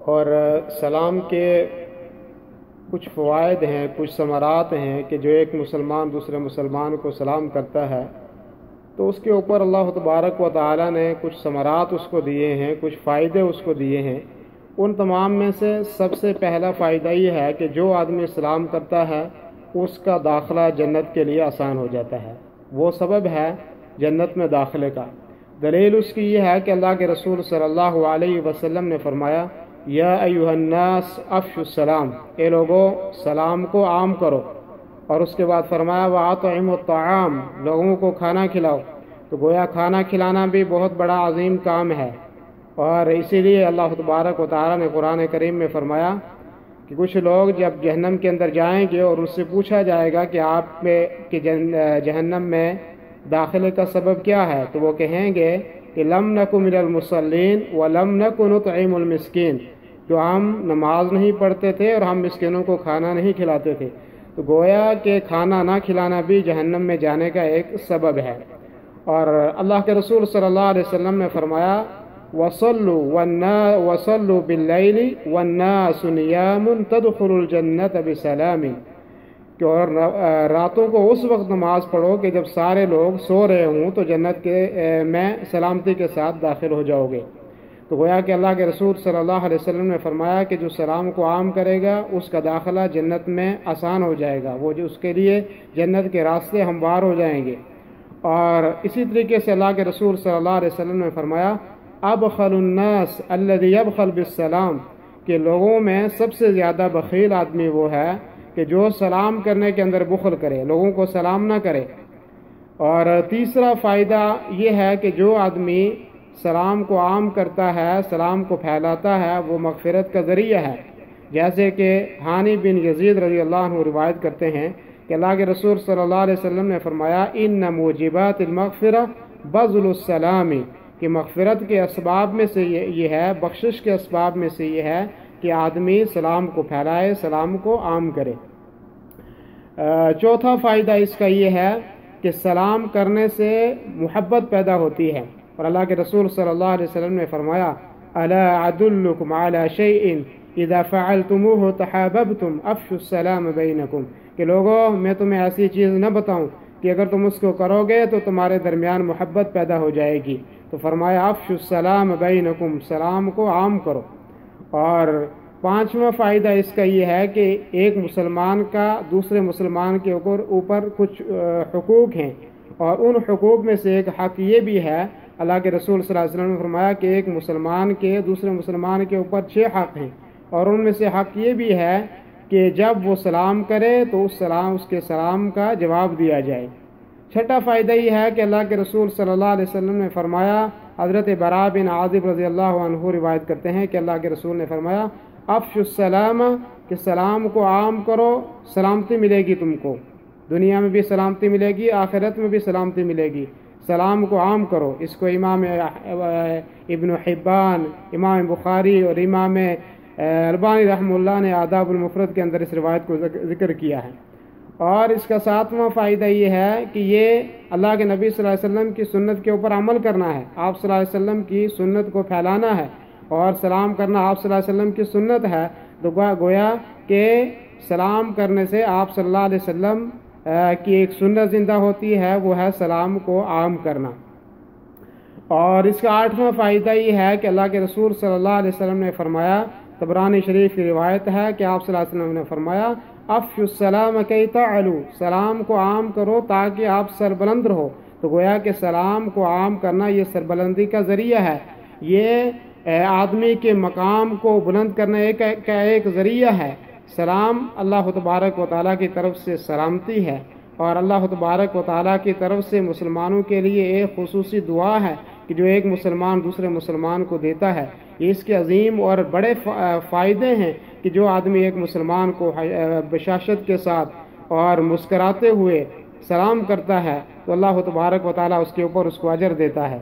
اور سلام کے کچھ فوائد ہیں، کچھ ثمرات ہیں کہ جو ایک مسلمان دوسرے مسلمان کو سلام کرتا ہے تو اس کے اوپر اللہ تبارک و تعالی نے کچھ ثمرات اس کو دیے ہیں، کچھ فائدے اس کو دیے ہیں۔ ان تمام میں سے سب سے پہلا فائدہ یہ ہے کہ جو آدمی سلام کرتا ہے اس کا داخلہ جنت کے لیے آسان ہو جاتا ہے، وہ سبب ہے جنت میں داخلے کا۔ دلیل اس کی یہ ہے کہ اللہ کے رسول صلی اللہ علیہ وسلم نے فرمایا، یا ایھا الناس افشوا السلام، اے لوگو سلام کو عام کرو، اور اس کے بعد فرمایا وَأَطْعِمُوا الطَّعَامَ، لوگوں کو کھانا کھلاؤ۔ تو گویا کھانا کھلانا بھی بہت بڑا عظیم کام ہے، اور اسی لیے اللہ تبارک و تعالی نے قرآن کریم میں فرمایا کہ کچھ لوگ جب جہنم کے اندر جائیں گے اور ان سے پوچھا جائے گا کہ آپ میں کہ جہنم میں داخلے کا سبب کیا ہے، تو وہ کہیں گے کہ لم نکن من المصلین ولم نکن نطعم المسکین، جو ہم نماز نہیں پڑھتے تھے اور ہم مسکینوں کو کھانا نہیں کھلاتے تھے۔ تو گویا کہ کھانا نہ کھلانا بھی جہنم میں جانے کا ایک سبب ہے۔ اور اللہ کے رسول صلی اللہ علیہ وسلم نے فرمایا وَصَلُّوا بِاللَّيْلِ وَالنَّاسُ نِيَامٌ تَدْخُلُوا الْجَنَّةَ بِسَلَامٍ، کہ اور راتوں کو اس وقت نماز پڑھو کہ جب سارے لوگ سو رہے ہوں تو جنت کے میں سلامتی کے ساتھ داخل ہو جاؤ گے۔ تو گویا کہ اللہ کے رسول صلی اللہ علیہ وسلم نے فرمایا کہ جو سلام کو عام کرے گا اس کا داخلہ جنت میں آسان ہو جائے گا، وہ جو اس کے لیے جنت کے راستے ہموار ہو جائیں گے۔ اور اسی طریقے سے اللہ کے رسول صلی اللہ علیہ وسلم نے فرمایا ابخل الناس الذی یبخل بالسلام، کہ لوگوں میں سب سے زیادہ بخیل آدمی وہ ہے کہ جو سلام کرنے کے اندر بخل کرے، لوگوں کو سلام نہ کرے۔ اور تیسرا فائدہ یہ ہے کہ جو آدمی سلام کو عام کرتا ہے، سلام کو پھیلاتا ہے، وہ مغفرت کا ذریعہ ہے۔ جیسے کہ ہانی بن یزید رضی اللہ عنہ روایت کرتے ہیں کہ اللہ کے رسول صلی اللہ علیہ وسلم نے فرمایا ان موجبات المغفرہ بذل السلام، کہ مغفرت کے اسباب میں سے یہ ہے، بخشش کے اسباب میں سے یہ ہے کہ آدمی سلام کو پھیلائے، سلام کو عام کرے۔ چوتھا فائدہ اس کا یہ ہے کہ سلام کرنے سے محبت پیدا ہوتی ہے، اور اللہ کے رسول صلی اللہ علیہ وسلم نے فرمایا الا ادلکم علی شیء اذا فعلتموه تحاببتم افشوا السلام بینکم، کہ لوگوں میں تمہیں ایسی چیز نہ بتاؤں کہ اگر تم اس کو کرو گے تو تمہارے درمیان محبت پیدا ہو جائے گی۔ تو فرمایا افشوا السلام بینکم، سلام کو عام کرو۔ اور پانچواں فائدہ اس کا یہ ہے کہ ایک مسلمان کا دوسرے مسلمان کے اوپر کچھ حقوق ہیں، اور ان حقوق میں سے ایک حق یہ بھی ہے، اللہ کے رسول صلی اللہ علیہ وسلم نے فرمایا کہ ایک مسلمان کے دوسرے مسلمان کے اوپر 6 حق ہیں، اور ان میں سے حق یہ بھی ہے کہ جب وہ سلام کرے تو اس کے سلام کا جواب دیا جائے۔ چھٹا فائدہ یہ ہے کہ اللہ کے رسول صلی اللہ علیہ وسلم نے فرمایا، حضرت براء بن عازب رضی اللہ عنہ روایت کرتے ہیں کہ اللہ کے رسول نے فرمایا افشوا السلام، کہ سلام کو عام کرو، سلامتی ملے گی تم کو، دنیا میں بھی سلامتی ملے گی، آخرت میں بھی سلامتی ملے گی۔ سلام کو عام کرو۔ اس کو امام ابن حبان، امام بخاری اور امام البانی رحمہ اللہ نے آداب المفرد کے اندر اس روایت کو ذکر کیا ہے۔ اور اس کا 7واں فائدہ یہ ہے کہ یہ اللہ کے نبی صلی اللہ علیہ وسلم کی سنت کے اوپر عمل کرنا ہے، آپ صلی اللہ علیہ وسلم کی سنت کو پھیلانا ہے، اور سلام کرنا آپ صلی اللہ علیہ وسلم کی سنت ہے۔ تو گویا کہ سلام کرنے سے آپ صلی اللہ علیہ وسلم کی ایک سنت زندہ ہوتی ہے، وہ ہے سلام کو عام کرنا۔ اور اس کا 8واں فائدہ یہ ہے کہ اللہ کے رسول صلی اللہ علیہ وسلم نے فرمایا، طبرانی شریف کی روایت ہے کہ آپ صلی اللہ علیہ وسلم نے فرمایا افشوا السلام کی تعلو، سلام کو عام کرو تاکہ آپ سربلند رہو۔ تو گویا کہ سلام کو عام کرنا یہ سربلندی کا ذریعہ ہے، یہ آدمی کے مقام کو بلند کرنے کا ایک ذریعہ ہے۔ سلام اللہ تبارک و تعالیٰ کی طرف سے سلامتی ہے، اور اللہ تبارک و تعالیٰ کی طرف سے مسلمانوں کے لیے ایک خصوصی دعا ہے کہ جو ایک مسلمان دوسرے مسلمان کو دیتا ہے۔ یہ اس کے عظیم اور بڑے فائدے ہیں کہ جو آدمی ایک مسلمان کو بشاشت کے ساتھ اور مسکراتے ہوئے سلام کرتا ہے تو اللہ تبارک و تعالیٰ اس کے اوپر اس کو اجر دیتا ہے۔